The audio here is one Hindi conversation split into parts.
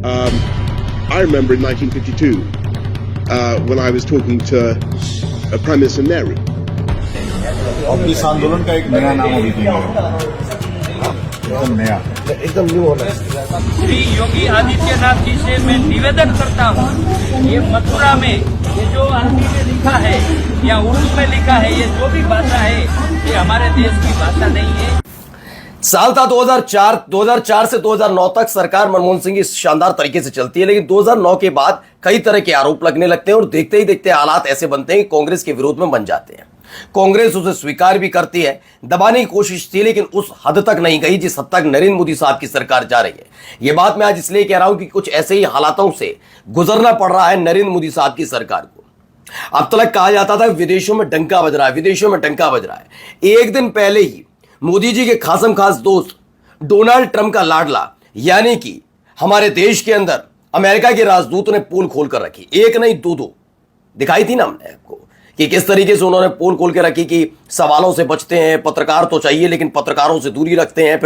I remember in 1952 when I was talking to Prime Minister Nehru. अब इस आंदोलन का एक नया नाम अभी एकदम नया, एकदम न्यू होना। श्री योगी आदित्यनाथ जी से मैं निवेदन करता हूँ, ये मथुरा में ये जो अरबी में लिखा है या उर्दू में लिखा है, ये जो भी भाषा है ये हमारे देश की भाषा नहीं है। साल था 2004 से 2009 तक सरकार मनमोहन सिंह की शानदार तरीके से चलती है, लेकिन 2009 के बाद कई तरह के आरोप लगने लगते हैं और देखते ही देखते हालात ऐसे बनते हैं कि कांग्रेस के विरोध में बन जाते हैं। कांग्रेस उसे स्वीकार भी करती है, दबाने की कोशिश थी लेकिन उस हद तक नहीं गई जिस हद तक नरेंद्र मोदी साहब की सरकार जा रही है। यह बात मैं आज इसलिए कह रहा हूं कि कुछ ऐसे ही हालातों से गुजरना पड़ रहा है नरेंद्र मोदी साहब की सरकार को। अब तक कहा जाता था विदेशों में डंका बज रहा है, विदेशों में डंका बज रहा है। एक दिन पहले ही मोदी जी के खासम खास दोस्त डोनाल्ड ट्रंप का लाडला यानी कि हमारे देश के अंदर अमेरिका के राजदूत ने पोल खोल कर रखी, एक नहीं दो दिखाई थी ना हमने आपको कि किस तरीके से उन्होंने पोल खोल के रखी कि सवालों से बचते हैं, पत्रकार तो चाहिए लेकिन पत्रकारों से दूरी रखते हैं।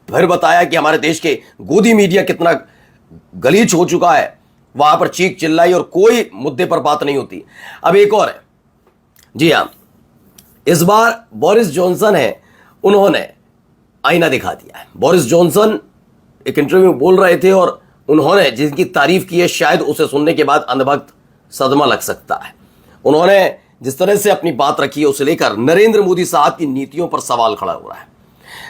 फिर बताया कि हमारे देश के गोदी मीडिया कितना गलीच हो चुका है, वहां पर चीख चिल्लाई और कोई मुद्दे पर बात नहीं होती। अब एक और है, जी हां, इस बार बोरिस जॉनसन है, उन्होंने आईना दिखा दिया है। बोरिस जॉनसन एक इंटरव्यू में बोल रहे थे और उन्होंने जिनकी तारीफ की है शायद उसे सुनने के बाद अंधभक्त सदमा लग सकता है। उन्होंने जिस तरह से अपनी बात रखी है उसे लेकर नरेंद्र मोदी साहब की नीतियों पर सवाल खड़ा हो रहा है।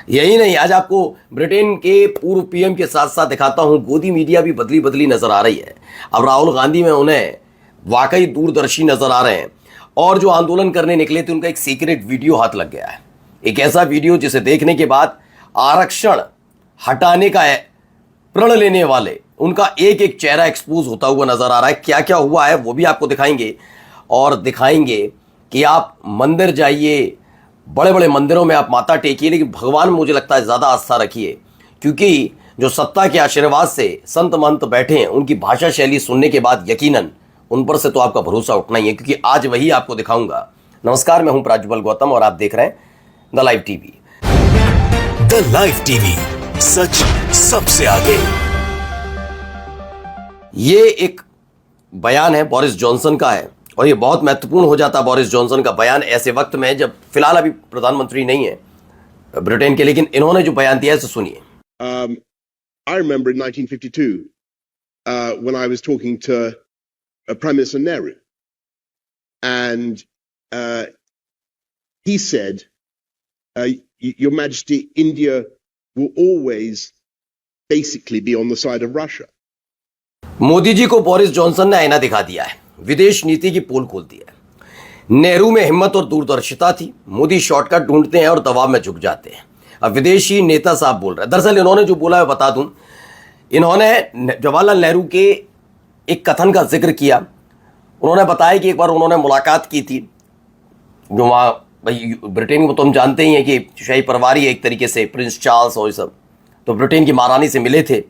यही नहीं, आज आपको ब्रिटेन के पूर्व पीएम के साथ साथ दिखाता हूं, गोदी मीडिया भी बदली बदली नजर आ रही है। अब राहुल गांधी में उन्हें वाकई दूरदर्शी नजर आ रहे हैं और जो आंदोलन करने निकले थे उनका एक सीक्रेट वीडियो हाथ लग गया है। एक ऐसा वीडियो जिसे देखने के बाद आरक्षण हटाने का प्रण लेने वाले उनका एक एक चेहरा एक्सपोज होता हुआ नजर आ रहा है। क्या क्या हुआ है वो भी आपको दिखाएंगे और दिखाएंगे कि आप मंदिर जाइए, बड़े बड़े मंदिरों में आप माथा टेकिए, लेकिन भगवान में मुझे लगता है ज़्यादा आस्था रखिए, क्योंकि जो सत्ता के आशीर्वाद से संत महंत बैठे हैं उनकी भाषा शैली सुनने के बाद यकीनन उन पर से तो आपका भरोसा उठना ही है, क्योंकि आज वही आपको दिखाऊंगा। नमस्कार, मैं हूं प्राज्वल गौतम और आप देख रहे हैं the live TV. The live TV, सच सबसे आगे। ये एक बयान है बोरिस जॉनसन का है और ये बहुत महत्वपूर्ण हो जाता है बोरिस जॉनसन का बयान ऐसे वक्त में जब फिलहाल अभी प्रधानमंत्री नहीं है ब्रिटेन के, लेकिन इन्होंने जो बयान दिया है तो सुनिए। I remember in 1952 when I was talking to Prime Minister Nehru and he said, Your Majesty, India will always basically be on the side of Russia. Modi ji को बोरिस जॉनसन ने आईना दिखा दिया है, विदेश नीति की पोल खोल दी है। नेहरू में हिम्मत और दूरदर्शिता थी, मोदी शॉर्टकट ढूंढते हैं और दबाव में झुक जाते हैं। अब विदेशी नेता साहब बोल रहे हैं। दरअसल इन्होंने जो बोला है बता दूं, इन्होंने जवाहरलाल नेहरू के एक कथन का जिक्र किया। उन्होंने बताया कि एक बार उन्होंने मुलाकात की थी, जो वहाँ भाई ब्रिटेन में तो हम जानते ही हैं कि शाही परिवार ही एक तरीके से, प्रिंस चार्ल्स और ये सब, तो ब्रिटेन की महारानी से मिले थे।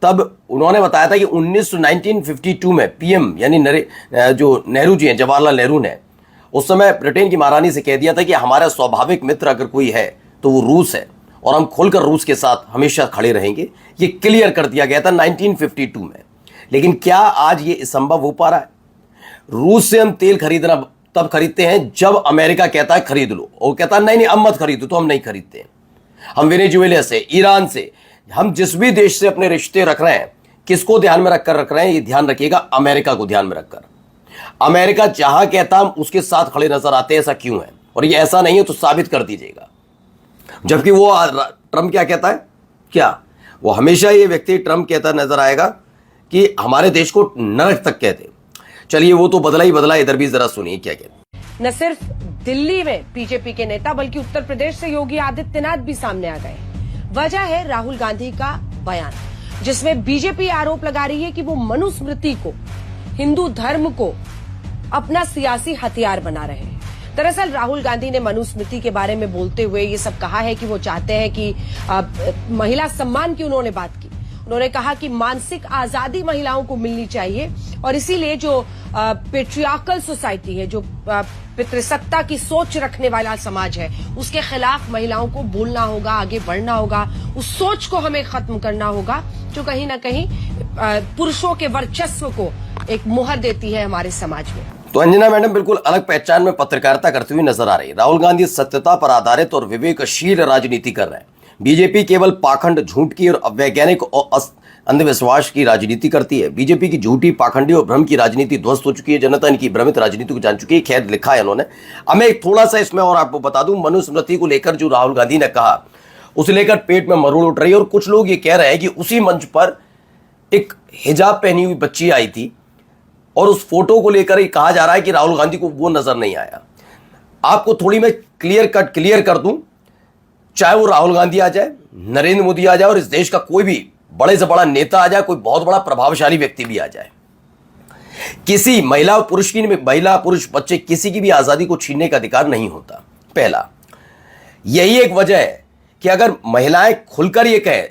तब उन्होंने बताया था कि 1952 में पीएम यानी जो नेहरू जी हैं, जवाहरलाल नेहरू ने उस समय ब्रिटेन की महारानी से कह दिया था कि हमारा स्वाभाविक मित्र अगर कोई है तो वो रूस है और हम खुलकर रूस के साथ हमेशा खड़े रहेंगे। ये क्लियर कर दिया गया था 1952 में। लेकिन क्या आज ये संभव हो पा रहा है? रूस से हम तेल खरीदना तब खरीदते हैं जब अमेरिका कहता है खरीद लो, और कहता है नहीं अब मत खरीदो, तो हम नहीं खरीदते। हम वेनेजुएला से, ईरान से, हम जिस भी देश से अपने रिश्ते रख रहे हैं, किसको ध्यान में रखकर रख रहे हैं? ये ध्यान रखिएगा, अमेरिका को ध्यान में रखकर। अमेरिका जहां कहता हम उसके साथ खड़े नजर आते हैं। ऐसा क्यों है? और ये ऐसा नहीं है तो साबित कर दीजिएगा। जबकि वो ट्रंप क्या कहता है? क्या वो हमेशा ये व्यक्ति ट्रंप कहता नजर आएगा कि हमारे देश को नरक तक कहते। चलिए वो तो बदला ही बदला, इधर भी जरा सुनिए क्या कहते। न सिर्फ दिल्ली में बीजेपी के नेता बल्कि उत्तर प्रदेश से योगी आदित्यनाथ भी सामने आ गए। वजह है राहुल गांधी का बयान, जिसमें बीजेपी आरोप लगा रही है कि वो मनुस्मृति को, हिंदू धर्म को अपना सियासी हथियार बना रहे हैं। दरअसल राहुल गांधी ने मनुस्मृति के बारे में बोलते हुए ये सब कहा है कि वो चाहते हैं कि महिला सम्मान की उन्होंने बात की। उन्होंने कहा कि मानसिक आजादी महिलाओं को मिलनी चाहिए और इसीलिए जो पेट्रियार्कल सोसाइटी है, जो पितृसत्ता की सोच रखने वाला समाज है, उसके खिलाफ महिलाओं को बोलना होगा, आगे बढ़ना होगा। उस सोच को हमें खत्म करना होगा जो कहीं ना कहीं पुरुषों के वर्चस्व को एक मुहर देती है हमारे समाज में। तो अंजना मैडम बिल्कुल अलग पहचान में पत्रकारिता करती हुई नजर आ रही है। राहुल गांधी सत्यता पर आधारित और विवेकशील राजनीति कर रहे हैं। बीजेपी केवल पाखंड, झूठ की और अवैज्ञानिक और अंधविश्वास की राजनीति करती है। बीजेपी की झूठी, पाखंडी और भ्रम की राजनीति ध्वस्त हो चुकी है। जनता इनकी भ्रमित राजनीति को जान चुकी है। खैर, लिखा है उन्होंने। अब मैं थोड़ा सा इसमें और आपको बता दूं, मनुस्मृति को लेकर जो राहुल गांधी ने कहा, उसे लेकर पेट में मरोड़ उठ रही है। और कुछ लोग ये कह रहे हैं कि उसी मंच पर एक हिजाब पहनी हुई बच्ची आई थी और उस फोटो को लेकर ही कहा जा रहा है कि राहुल गांधी को वो नजर नहीं आया। आपको थोड़ी मैं क्लियर कर दूं, चाहे वो राहुल गांधी आ जाए, नरेंद्र मोदी आ जाए और इस देश का कोई भी बड़े से बड़ा नेता आ जाए, कोई बहुत बड़ा प्रभावशाली व्यक्ति भी आ जाए, किसी महिला पुरुष बच्चे किसी की भी आजादी को छीनने का अधिकार नहीं होता। पहला, यही एक वजह है कि अगर महिलाएं खुलकर ये कहें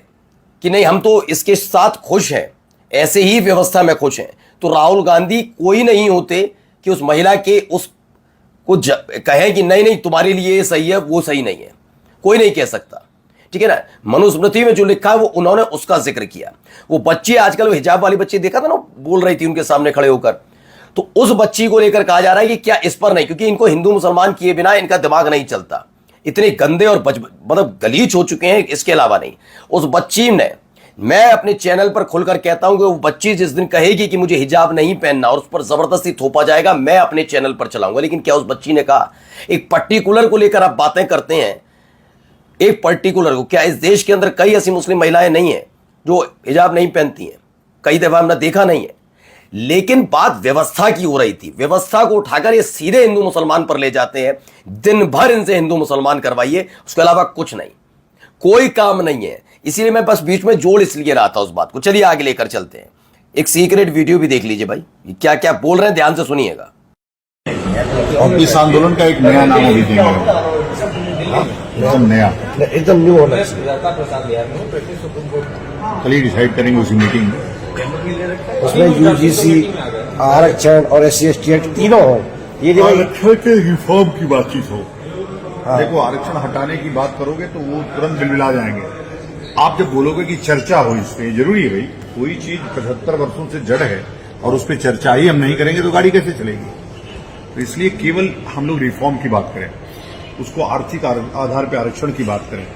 कि नहीं हम तो इसके साथ खुश हैं, ऐसे ही व्यवस्था में खुश हैं, तो राहुल गांधी कोई नहीं होते कि उस महिला के उसको कहें कि नहीं तुम्हारे लिए ये सही है, वो सही नहीं है। कोई नहीं कह सकता, ठीक है ना। मनुस्मृति में जो लिखा है वो उन्होंने उसका जिक्र किया। वो बच्ची आजकल, वो हिजाब वाली बच्ची देखा था ना, बोल रही थी उनके सामने खड़े होकर, तो उस बच्ची को लेकर कहा जा रहा है कि क्या इस पर नहीं, क्योंकि इनको हिंदू मुसलमान किए बिना इनका दिमाग नहीं चलता। इतने गंदे और मतलब गलीच हो चुके हैं। इसके अलावा नहीं, उस बच्ची ने, मैं अपने चैनल पर खुलकर कहता हूं कि वो बच्ची जिस दिन कहेगी कि मुझे हिजाब नहीं पहनना और उस पर जबरदस्ती थोपा जाएगा, मैं अपने चैनल पर चलाऊंगा। लेकिन क्या उस बच्ची ने कहा? एक पर्टिकुलर को लेकर आप बातें करते हैं, एक पर्टिकुलर को। क्या इस देश के अंदर कई ऐसी मुस्लिम महिलाएं नहीं है जो हिजाब नहीं पहनती हैं? कई दफा हमने देखा नहीं है। लेकिन बात व्यवस्था की हो रही थी। व्यवस्था को उठाकर ये सीधे हिंदू मुसलमान पर ले जाते हैं। दिन भर इनसे हिंदू मुसलमान करवाइए, उसके अलावा कुछ नहीं, कोई काम नहीं है। इसीलिए मैं बस बीच में जोड़ इसलिए रहा था उस बात को। चलिए आगे लेकर चलते हैं। एक सीक्रेट वीडियो भी देख लीजिए भाई, क्या क्या बोल रहे हैं, ध्यान से सुनिएगा। और इस आंदोलन का एक नया नाम अभी देंगे, एकदम नया, एकदम न्यू होना चाहिए। कल ही डिसाइड करेंगे उसी मीटिंग में। उसमें यूजीसी, आरक्षण और SC/ST एक्ट तीनों हो। ये जो आरक्षण के रिफॉर्म की बातचीत हो। देखो, आरक्षण हटाने की बात करोगे तो वो तुरंत बिलबिला जाएंगे। आप जब बोलोगे कि चर्चा हो इस पे, जरूरी है भाई। कोई चीज 75 वर्षों से जड़ है और उस पर चर्चा ही हम नहीं करेंगे तो गाड़ी कैसे चलेगी? तो इसलिए केवल हम लोग रिफॉर्म की बात करें, उसको आर्थिक आधार पर आरक्षण की बात करें,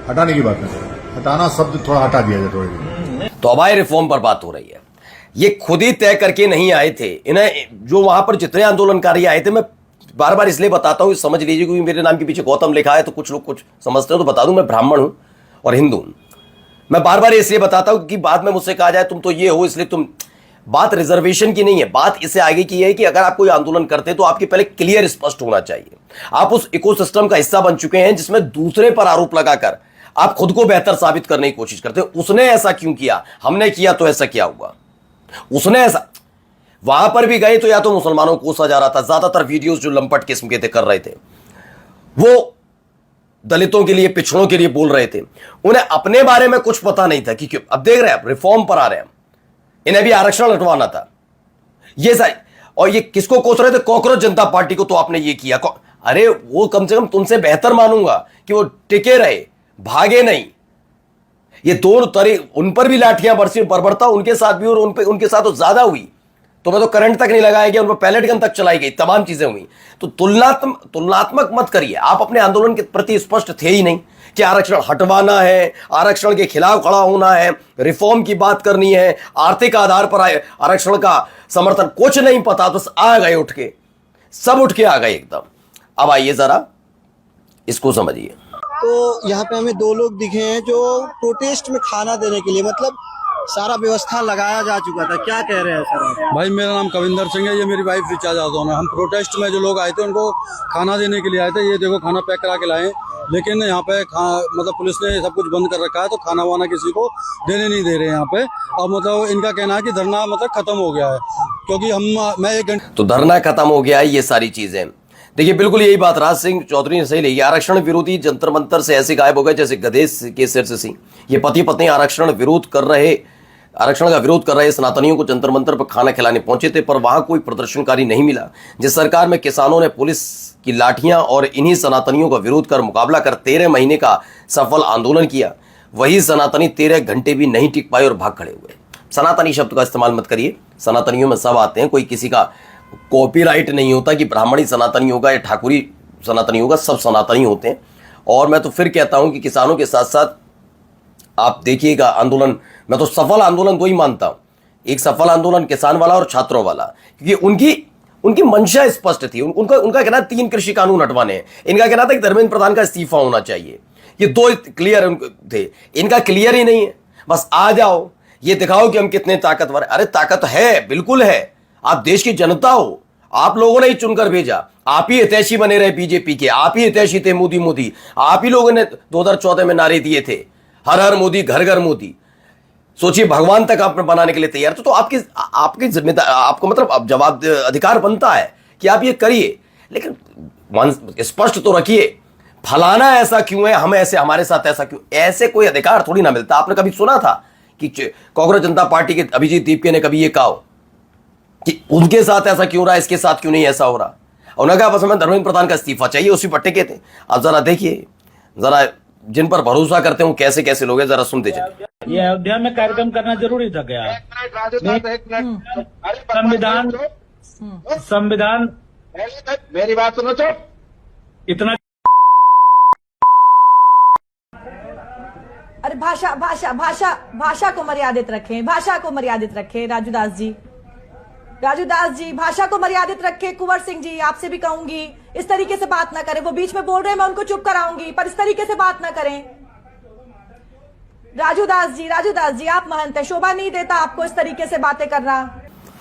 हटाने की बात न करें। हटाना शब्द थोड़ा हटा दिया जाए थोड़े दिन। तो अब रिफॉर्म पर बात हो रही है। ये खुद ही तय करके नहीं आए थे। इन्हें जो वहां पर जितने आंदोलनकारी आए थे, मैं बार बार इसलिए बताता हूं, समझ लीजिए, क्योंकि मेरे नाम के पीछे गौतम लिखा है तो कुछ लोग कुछ समझते हो, तो बता दूं मैं ब्राह्मण हूं और हिंदू हूं। मैं बार बार इसलिए बताता हूं कि बाद में मुझसे कहा जाए तुम तो ये हो, इसलिए तुम। बात रिजर्वेशन की नहीं है, बात इससे आगे की है कि अगर आप कोई आंदोलन करते हैं तो आपके पहले क्लियर स्पष्ट होना चाहिए। आप उस इकोसिस्टम का हिस्सा बन चुके हैं जिसमें दूसरे पर आरोप लगाकर आप खुद को बेहतर साबित करने की कोशिश करते हैं। उसने ऐसा क्यों किया, हमने किया तो ऐसा क्या हुआ? उसने ऐसा, वहां पर भी गए तो या तो मुसलमानों को कोसा जा रहा था। ज्यादातर वीडियोस जो लंपट किस्म के थे कर रहे थे, वो दलितों के लिए, पिछड़ों के लिए बोल रहे थे। उन्हें अपने बारे में कुछ पता नहीं था कि क्यों। अब देख रहे हैं आप, रिफॉर्म पर आ रहे हैं, इन्हें भी आरक्षण हटवाना था ये सारी। और ये किसको कोस रहे थे? कॉकरोच जनता पार्टी को। तो आपने ये किया। अरे वो कम से कम तुमसे बेहतर मानूंगा कि वो टिके रहे, भागे नहीं। ये दोनों तरह, उन पर भी लाठियां बरसी, बर्बरता उनके साथ भी और उनके साथ तो ज्यादा हुई। तो मैं तो करंट तक नहीं लगाया गया, उन पर पैलेट गन तक चलाई गई, तमाम चीजें हुई। तो तुलनात्मक मत करिए। आप अपने आंदोलन के प्रति स्पष्ट थे ही नहीं कि आरक्षण हटवाना है, आरक्षण के खिलाफ खड़ा होना है, रिफॉर्म की बात करनी है, आर्थिक आधार पर आरक्षण का समर्थन, कुछ नहीं पता। बस आ गए उठ के, सब उठ के आ गए एकदम। अब आइए जरा इसको समझिए। तो यहाँ पे हमें दो लोग दिखे हैं जो प्रोटेस्ट में खाना देने के लिए, मतलब सारा व्यवस्था लगाया जा चुका था। क्या कह रहे हैं सर? भाई मेरा नाम कविंदर सिंह है, ये मेरी वाइफ रिचा जादव है। हम प्रोटेस्ट में जो लोग आए थे उनको खाना देने के लिए आए थे। ये देखो खाना पैक करा के लाए, लेकिन यहाँ पे मतलब पुलिस ने सब कुछ बंद कर रखा है, तो खाना वाना किसी को देने नहीं दे रहे हैं यहाँ पे। और मतलब इनका कहना है कि धरना मतलब खत्म हो गया है, क्योंकि मैं 1 घंटे। तो धरना खत्म हो गया है, ये सारी चीजें। देखिए बिल्कुल यही बात राज सिंह चौधरी ने सही ली। आरक्षण विरोधी जंतर मंतर से ऐसे गायब हो गए जैसे गधे के सिर से सिंह। ये पति पत्नी आरक्षण विरोध कर रहे आरक्षण का विरोध कर रहे सनातनियों को जंतर मंतर पर खाना खिलाने पहुंचे थे, पर वहां कोई प्रदर्शनकारी नहीं मिला। जिस सरकार में किसानों ने पुलिस की लाठियां और इन्हीं सनातनियों का विरोध कर मुकाबला कर 13 महीने का सफल आंदोलन किया, वही सनातनी 13 घंटे भी नहीं टिक पाए और भाग खड़े हुए। सनातनी शब्द का इस्तेमाल मत करिए, सनातनियों में सब आते हैं, कोई किसी का कॉपीराइट नहीं होता कि ब्राह्मणी सनातनी होगा या ठाकुरी सनातनी होगा, सब सनातनी होते हैं। और मैं तो फिर कहता हूं कि किसानों के साथ साथ आप देखिएगा आंदोलन, मैं तो सफल आंदोलन को ही मानता हूं, एक सफल आंदोलन किसान वाला और छात्रों वाला, क्योंकि उनकी मंशा स्पष्ट थी। उनका कहना 3 कृषि कानून हटवाने हैं, इनका कहना था कि धर्मेंद्र प्रधान का इस्तीफा होना चाहिए। ये 2 क्लियर थे, इनका क्लियर ही नहीं है। बस आ जाओ, ये दिखाओ कि हम कितने ताकतवर हैं। अरे ताकत है, बिल्कुल है, आप देश की जनता हो, आप लोगों ने ही चुनकर भेजा, आप ही हितैषी बने रहे बीजेपी के, आप ही हितैषी थे मोदी, आप ही लोगों ने 2014 में नारे दिए थे, हर हर मोदी, घर घर मोदी। सोचिए, भगवान तक आप बनाने के लिए तैयार तो आपकी जिम्मेदारी, आपको मतलब अब जवाब अधिकार बनता है कि आप ये करिए, लेकिन स्पष्ट तो रखिए, फलाना ऐसा क्यों है, हम ऐसे, हमारे साथ ऐसा क्यों, ऐसे कोई अधिकार थोड़ी ना मिलता। आपने कभी सुना था कि कांग्रेस जनता पार्टी के अभिजीत दीपके ने कभी ये कहा कि उनके साथ ऐसा क्यों रहा, इसके साथ क्यों नहीं ऐसा हो रहा? उन्होंने कहा बस हमें धर्मेंद्र प्रधान का इस्तीफा चाहिए, उसी पर टिके थे। अब जरा देखिए, जरा जिन पर भरोसा करते हो कैसे कैसे लोग हैं, जरा सुनते चलिए। ये अयोध्या में कार्यक्रम करना जरूरी था क्या? संविधान मेरी बात सुनो तो इतना अरे भाषा भाषा भाषा भाषा को मर्यादित रखें, भाषा को मर्यादित रखें। राजू दास जी भाषा को मर्यादित रखें। कुंवर सिंह जी, आपसे भी कहूंगी इस तरीके से बात ना करें, वो बीच में बोल रहे हैं, मैं उनको चुप कराऊंगी, पर इस तरीके से बात ना करें। राजू दास जी आप महंत है, शोभा नहीं देता आपको इस तरीके से बातें करना।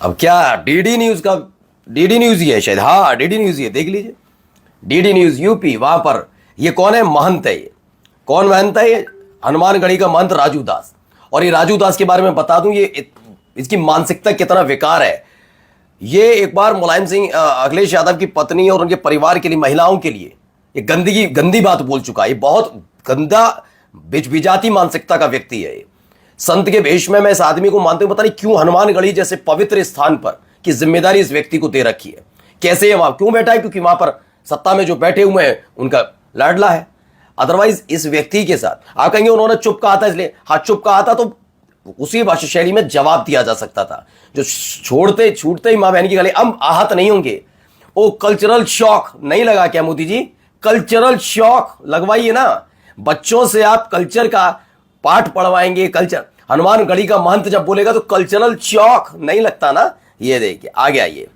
अब क्या डीडी न्यूज ही है शायद, हाँ डीडी न्यूज ही है, देख लीजिए, डीडी न्यूज यूपी, वहां पर ये कौन है, महंत है। ये कौन महंत है? ये हनुमानगढ़ी का महंत राजू दास। और ये राजू दास के बारे में बता दूं, ये इसकी मानसिकता कितना विकार है। ये एक बार मुलायम सिंह अखिलेश यादव की पत्नी और उनके परिवार के लिए, महिलाओं के लिए ये गंदी बात बोल चुका है। ये बहुत गंदा बिजबिजाती मानसिकता का व्यक्ति है। ये संत के भेष में मैं इस आदमी को मानते हुए पता नहीं क्यों हनुमानगढ़ी जैसे पवित्र स्थान पर की जिम्मेदारी इस व्यक्ति को दे रखी है। कैसे वहां क्यों बैठा है? क्योंकि वहां पर सत्ता में जो बैठे हुए हैं उनका लाडला है। अदरवाइज इस व्यक्ति के साथ आप कहेंगे उन्होंने चुप कहा था इसलिए, हाँ चुप कहा था तो उसी भाषा शैली में जवाब दिया जा सकता था। जो छूटते ही मां बहन की गले हम आहत नहीं होंगे। ओ कल्चरल शॉक नहीं लगा क्या मोदी जी? कल्चरल शॉक लगवाइए ना, बच्चों से आप कल्चर का पाठ पढ़वाएंगे। कल्चर हनुमानगढ़ी का महंत जब बोलेगा तो कल्चरल शॉक नहीं लगता ना। ये देखिए आगे आइए,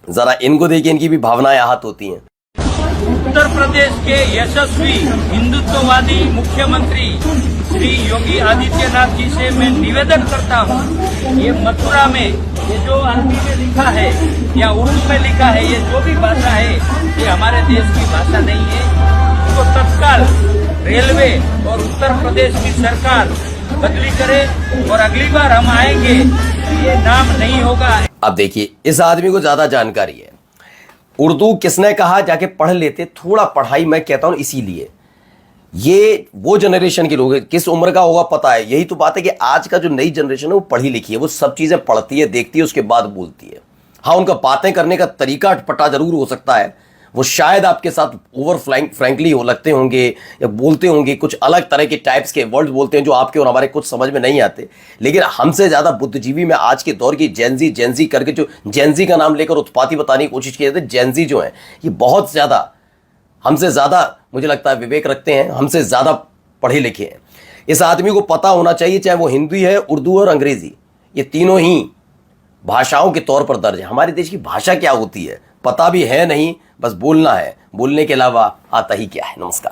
जरा इनको देखिए, इनकी भी भावनाएं आहत होती हैं। उत्तर प्रदेश के यशस्वी हिंदुत्ववादी मुख्यमंत्री श्री योगी आदित्यनाथ जी से मैं निवेदन करता हूँ, ये मथुरा में ये जो अरबी में लिखा है या उर्दू में लिखा है, ये जो भी भाषा है ये हमारे देश की भाषा नहीं है। इसको तत्काल रेलवे और उत्तर प्रदेश की सरकार बदली करे और अगली बार हम आएंगे ये नाम नहीं होगा। अब देखिए, इस आदमी को ज्यादा जानकारी है। उर्दू किसने कहा, जाके पढ़ लेते, थोड़ा पढ़ाई मैं कहता हूं। इसीलिए ये वो जनरेशन के लोग, किस उम्र का होगा पता है। यही तो बात है कि आज का जो नई जनरेशन है वो पढ़ी लिखी है, वो सब चीजें पढ़ती है, देखती है, उसके बाद बोलती है। हाँ, उनका बातें करने का तरीका अटपटा जरूर हो सकता है, वो शायद आपके साथ ओवर फ्रैंकली हो लगते होंगे या बोलते होंगे, कुछ अलग तरह के टाइप्स के वर्ड्स बोलते हैं जो आपके और हमारे कुछ समझ में नहीं आते। लेकिन हमसे ज्यादा बुद्धिजीवी में आज के दौर की जेंजी करके, जो जेंजी का नाम लेकर उत्पाती बताने की कोशिश की जाती है, जेंजी जो है ये बहुत ज्यादा हमसे ज्यादा मुझे लगता है विवेक रखते हैं, हमसे ज्यादा पढ़े लिखे हैं। इस आदमी को पता होना चाहिए, चाहे वो हिंदी है, उर्दू और अंग्रेजी, ये तीनों ही भाषाओं के तौर पर दर्ज है। हमारे देश की भाषा क्या होती है पता भी है नहीं, बस बोलना है, बोलने के अलावा आता ही क्या है। नमस्कार।